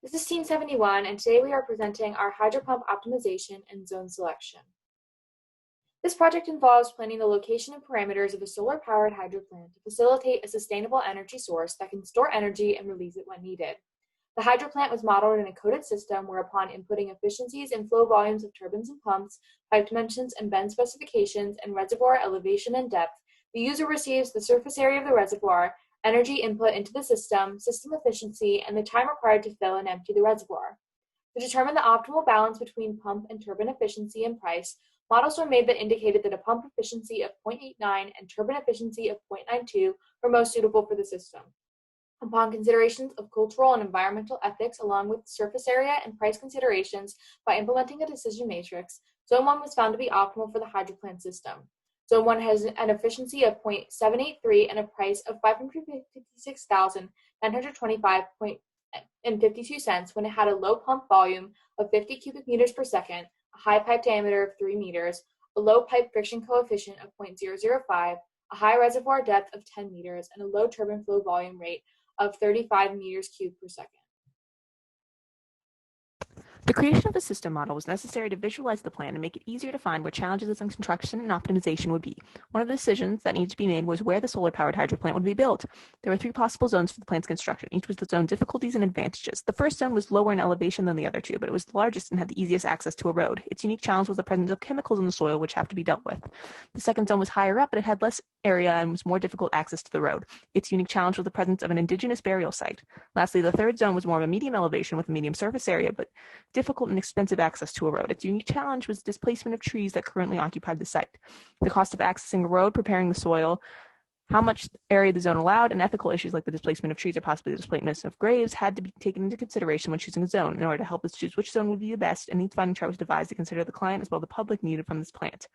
This is Team 71, and today we are presenting our hydropump optimization and zone selection. This project involves planning the location and parameters of a solar-powered hydro plant to facilitate a sustainable energy source that can store energy and release it when needed. The hydro plant was modeled in a coded system where, upon inputting efficiencies and flow volumes of turbines and pumps, pipe dimensions and bend specifications, and reservoir elevation and depth, the user receives the surface area of the reservoir, energy input into the system efficiency, and the time required to fill and empty the reservoir. To determine the optimal balance between pump and turbine efficiency and price, models were made that indicated that a pump efficiency of 0.89 and turbine efficiency of 0.92 were most suitable for the system. Upon considerations of cultural and environmental ethics, along with surface area and price considerations, by implementing a decision matrix, Zone 1 was found to be optimal for the hydro plant system. Zone 1 has an efficiency of 0.783 and a price of $556,925.52 when it had a low pump volume of 50 cubic meters per second, a high pipe diameter of 3 meters, a low pipe friction coefficient of 0.005, a high reservoir depth of 10 meters, and a low turbine flow volume rate of 35 meters cubed per second. The creation of the system model was necessary to visualize the plan and make it easier to find where challenges in construction and optimization would be. One of the decisions that needed to be made was where the solar-powered hydro plant would be built. There were 3 possible zones for the plant's construction, each with its own difficulties and advantages. The first zone was lower in elevation than the other 2, but it was the largest and had the easiest access to a road. Its unique challenge was the presence of chemicals in the soil, which have to be dealt with. The second zone was higher up, but it had less area and was more difficult access to the road. Its unique challenge was the presence of an indigenous burial site. Lastly, the third zone was more of a medium elevation with a medium surface area, but difficult and expensive access to a road. Its unique challenge was displacement of trees that currently occupied the site. The cost of accessing a road, preparing the soil, how much area the zone allowed, and ethical issues like the displacement of trees or possibly the displacement of graves had to be taken into consideration when choosing a zone. In order to help us choose which zone would be the best, a needs finding chart was devised to consider the client as well as the public needed from this plant.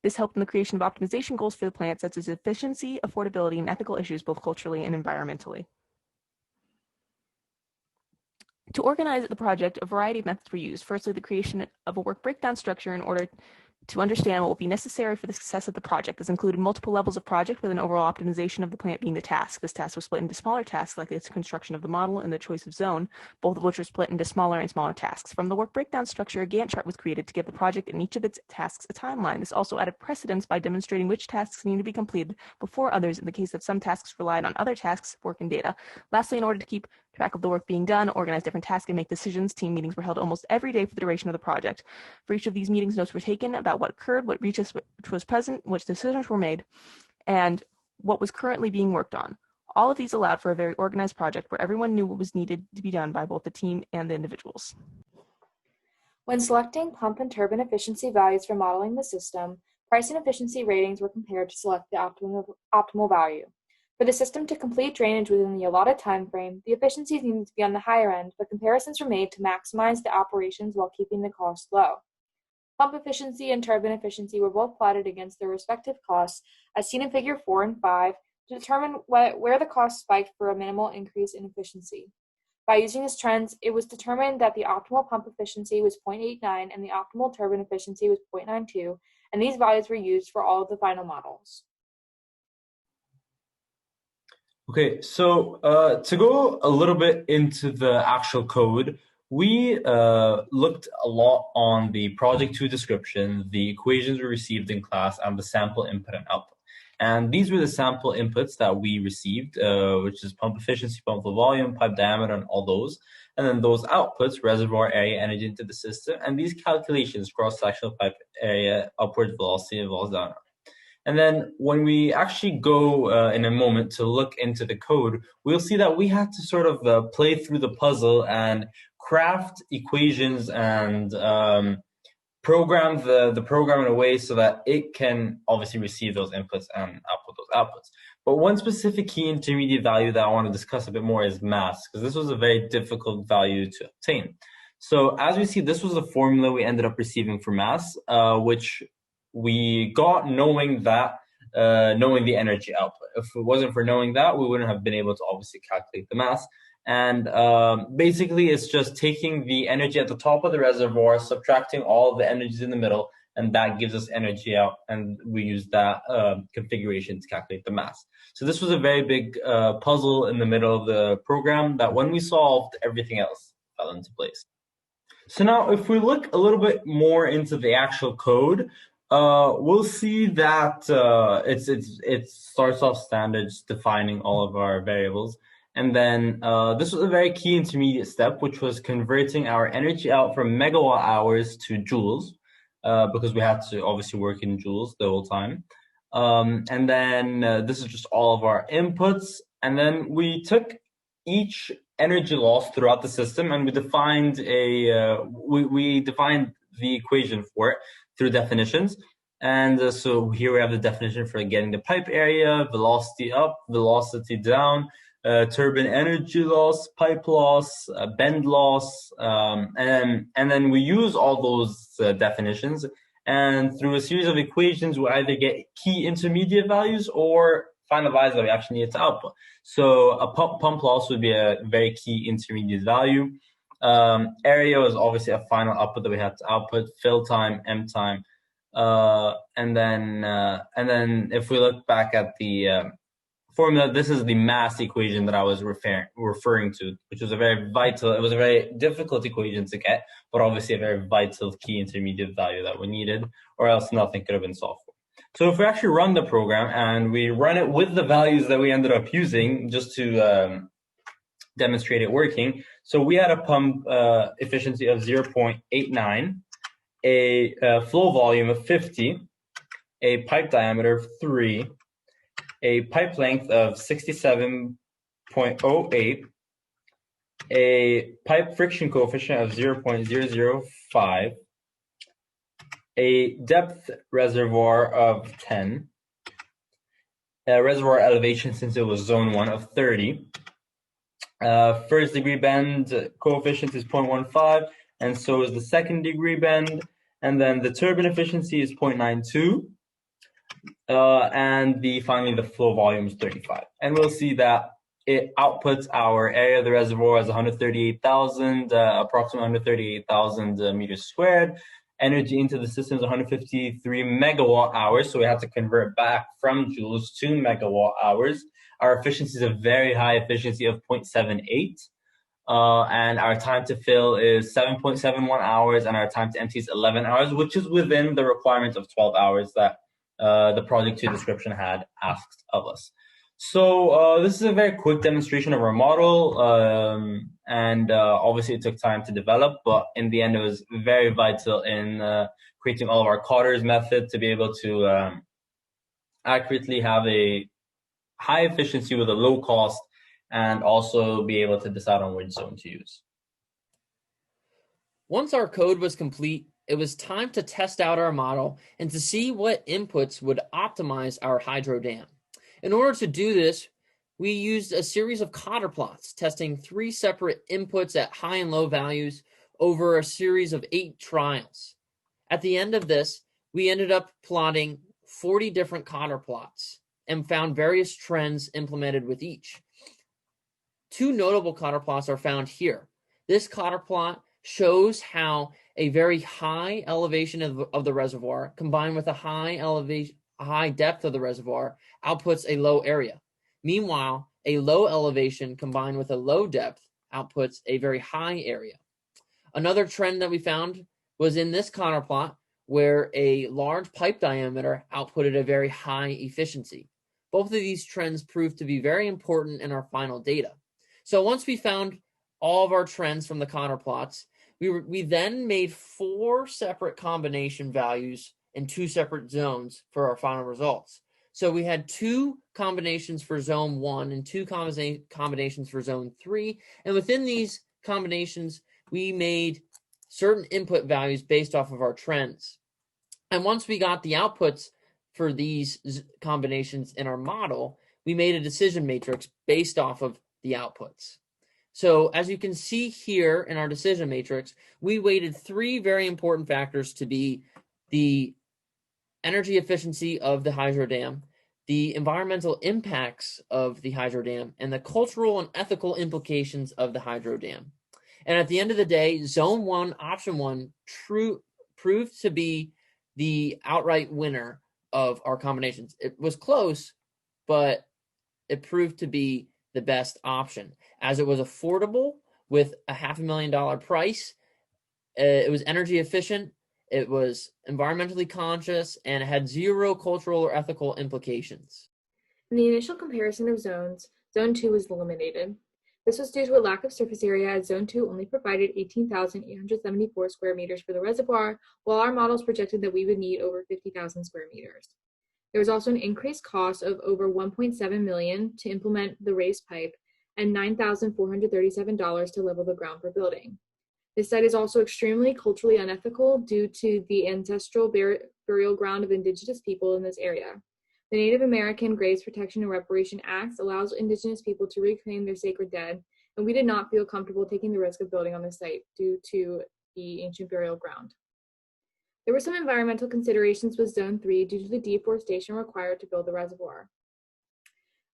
This helped in the creation of optimization goals for the plant, such as efficiency, affordability, and ethical issues both culturally and environmentally. To organize the project, a variety of methods were used. Firstly, the creation of a work breakdown structure in order to understand what will be necessary for the success of the project. This included multiple levels of project with an overall optimization of the plant being the task. This task was split into smaller tasks like the construction of the model and the choice of zone, both of which were split into smaller and smaller tasks. From the work breakdown structure, a Gantt chart was created to give the project and each of its tasks a timeline. This also added precedence by demonstrating which tasks needed to be completed before others in the case that some tasks relied on other tasks' work and data. Lastly, in order to keep track of the work being done, organize different tasks, and make decisions, team meetings were held almost every day for the duration of the project. For each of these meetings, notes were taken about what occurred, what reaches which was present, which decisions were made, and what was currently being worked on. All of these allowed for a very organized project where everyone knew what was needed to be done by both the team and the individuals. When selecting pump and turbine efficiency values for modeling the system, price and efficiency ratings were compared to select the optimal value. For the system to complete drainage within the allotted time frame, the efficiencies needed to be on the higher end, but comparisons were made to maximize the operations while keeping the cost low. Pump efficiency and turbine efficiency were both plotted against their respective costs, as seen in Figure 4 and 5, to determine where the cost spiked for a minimal increase in efficiency. By using these trends, it was determined that the optimal pump efficiency was 0.89 and the optimal turbine efficiency was 0.92, and these values were used for all of the final models. Okay, so to go a little bit into the actual code, we looked a lot on the Project 2 description, the equations we received in class, and the sample input and output. And these were the sample inputs that we received, which is pump efficiency, pump flow volume, pipe diameter, and all those. And then those outputs, reservoir area, energy into the system, and these calculations, cross-sectional pipe area, upward velocity, and velocity downward. And then when we actually go in a moment to look into the code, we'll see that we had to sort of play through the puzzle and craft equations and program the program in a way so that it can obviously receive those inputs and output those outputs. But one specific key intermediate value that I want to discuss a bit more is mass, because this was a very difficult value to obtain. So as we see, this was the formula we ended up receiving for mass, which we got knowing the energy output. If it wasn't for knowing that, we wouldn't have been able to obviously calculate the mass. And basically, it's just taking the energy at the top of the reservoir, subtracting all of the energies in the middle, and that gives us energy out, and we use that configuration to calculate the mass. So this was a very big puzzle in the middle of the program that when we solved, everything else fell into place. So now if we look a little bit more into the actual code, we'll see that it starts off standards defining all of our variables. And then this was a very key intermediate step, which was converting our energy out from megawatt hours to joules, because we had to obviously work in joules the whole time. And then this is just all of our inputs. And then we took each energy loss throughout the system, and we defined we defined the equation for it through definitions. And so here we have the definition for getting the pipe area, velocity up, velocity down, turbine energy loss, pipe loss, bend loss, and then we use all those definitions, and through a series of equations we either get key intermediate values or final values that we actually need to output. So a pump loss would be a very key intermediate value. Area is obviously a final output that we have to output, fill time, M time. And then if we look back at the formula, this is the mass equation that I was referring to, which was a very difficult equation to get, but obviously a very vital key intermediate value that we needed, or else nothing could have been solved for. So if we actually run the program and we run it with the values that we ended up using just to demonstrate it working, so we had a pump efficiency of 0.89, a flow volume of 50, a pipe diameter of 3, a pipe length of 67.08, a pipe friction coefficient of 0.005, a depth reservoir of 10, a reservoir elevation, since it was zone 1, of 30, first degree bend coefficient is 0.15, and so is the second degree bend, and then the turbine efficiency is 0.92, and finally the flow volume is 35. And we'll see that it outputs our area of the reservoir as 138,000, approximately 138,000 meters squared. Energy into the system is 153 megawatt hours, so we have to convert back from joules to megawatt hours. Our efficiency is a very high efficiency of 0.78. And our time to fill is 7.71 hours, and our time to empty is 11 hours, which is within the requirement of 12 hours that the project 2 description had asked of us. So this is a very quick demonstration of our model, and obviously it took time to develop, but in the end it was very vital in creating all of our Cotter's method to be able to accurately have a high efficiency with a low cost, and also be able to decide on which zone to use. Once our code was complete, it was time to test out our model and to see what inputs would optimize our hydro dam. In order to do this, we used a series of Cotter plots, testing 3 separate inputs at high and low values over a series of 8 trials. At the end of this, we ended up plotting 40 different Cotter plots and found various trends implemented with each. 2 notable Cotter plots are found here. This Cotter plot shows how a very high elevation of the reservoir combined with a high depth of the reservoir outputs a low area. Meanwhile, a low elevation combined with a low depth outputs a very high area. Another trend that we found was in this Cotter plot, where a large pipe diameter outputted a very high efficiency. Both of these trends proved to be very important in our final data. So once we found all of our trends from the Cotter plots, we then made 4 separate combination values in 2 separate zones for our final results. So we had 2 combinations for zone 1 and 2 combinations for zone 3. And within these combinations, we made certain input values based off of our trends. And once we got the outputs for these combinations in our model, we made a decision matrix based off of the outputs. So as you can see here in our decision matrix, we weighted 3 very important factors to be the energy efficiency of the hydro dam, the environmental impacts of the hydro dam, and the cultural and ethical implications of the hydro dam. And at the end of the day, zone 1, option 1, proved to be the outright winner of our combinations. It was close, but it proved to be the best option as it was affordable with a $500,000 price. It was energy efficient, it was environmentally conscious, and it had zero cultural or ethical implications. In the initial comparison of zones, Zone 2 was eliminated. This was due to a lack of surface area, as Zone 2 only provided 18,874 square meters for the reservoir, while our models projected that we would need over 50,000 square meters. There was also an increased cost of over $1.7 million to implement the raised pipe and $9,437 to level the ground for building. This site is also extremely culturally unethical due to the ancestral burial ground of Indigenous people in this area. The Native American Graves Protection and Reparation Act allows Indigenous people to reclaim their sacred dead, and we did not feel comfortable taking the risk of building on this site due to the ancient burial ground. There were some environmental considerations with Zone 3 due to the deforestation required to build the reservoir.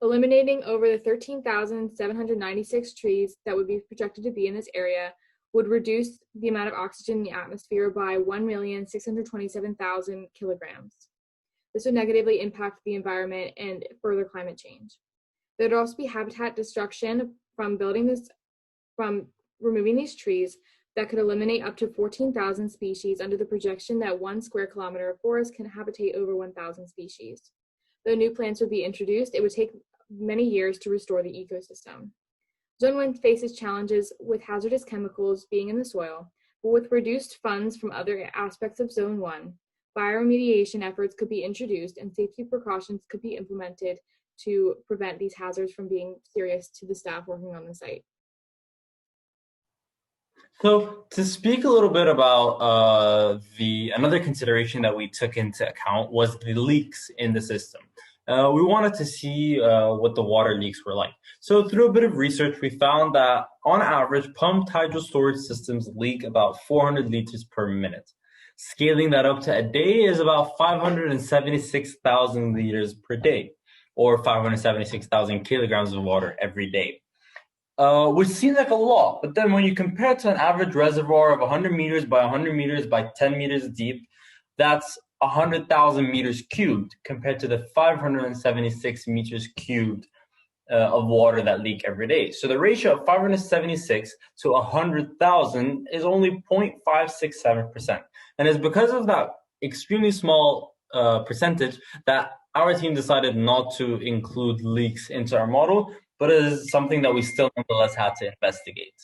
Eliminating over the 13,796 trees that would be projected to be in this area would reduce the amount of oxygen in the atmosphere by 1,627,000 kilograms. This would negatively impact the environment and further climate change. There would also be habitat destruction from removing these trees that could eliminate up to 14,000 species under the projection that 1 square kilometer of forest can habitate over 1,000 species. Though new plants would be introduced, it would take many years to restore the ecosystem. Zone 1 faces challenges with hazardous chemicals being in the soil, but with reduced funds from other aspects of Zone 1, bioremediation efforts could be introduced and safety precautions could be implemented to prevent these hazards from being serious to the staff working on the site. So to speak a little bit about another consideration that we took into account was the leaks in the system. We wanted to see what the water leaks were like. So through a bit of research, we found that on average, pumped hydro storage systems leak about 400 liters per minute. Scaling that up to a day is about 576,000 liters per day, or 576,000 kilograms of water every day. Which seems like a lot, but then when you compare it to an average reservoir of 100 meters by 100 meters by 10 meters deep, that's 100,000 meters cubed compared to the 576 meters cubed of water that leak every day. So the ratio of 576 to 100,000 is only 0.567%. And it's because of that extremely small percentage that our team decided not to include leaks into our model, but it is something that we still nonetheless had to investigate.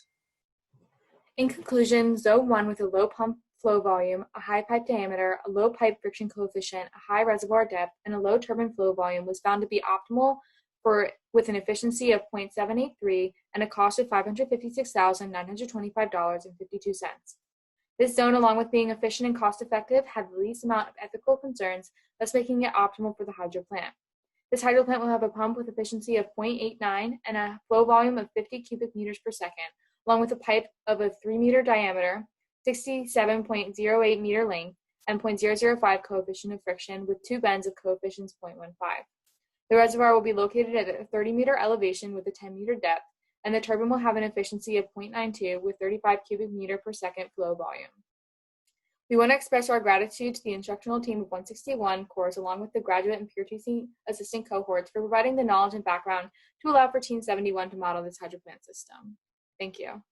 In conclusion, Zone 1 with a low pump flow volume, a high pipe diameter, a low pipe friction coefficient, a high reservoir depth, and a low turbine flow volume was found to be optimal with an efficiency of 0.783 and a cost of $556,925.52. This zone, along with being efficient and cost-effective, had the least amount of ethical concerns, thus making it optimal for the hydro plant. This hydro plant will have a pump with efficiency of 0.89 and a flow volume of 50 cubic meters per second, along with a pipe of a 3-meter diameter, 67.08 meter length, and 0.005 coefficient of friction with 2 bends of coefficients 0.15. The reservoir will be located at a 30-meter elevation with a 10-meter depth, and the turbine will have an efficiency of 0.92 with 35 cubic meter per second flow volume. We want to express our gratitude to the instructional team of 161 course, along with the graduate and peer teaching assistant cohorts, for providing the knowledge and background to allow for Team 71 to model this hydro plant system. Thank you.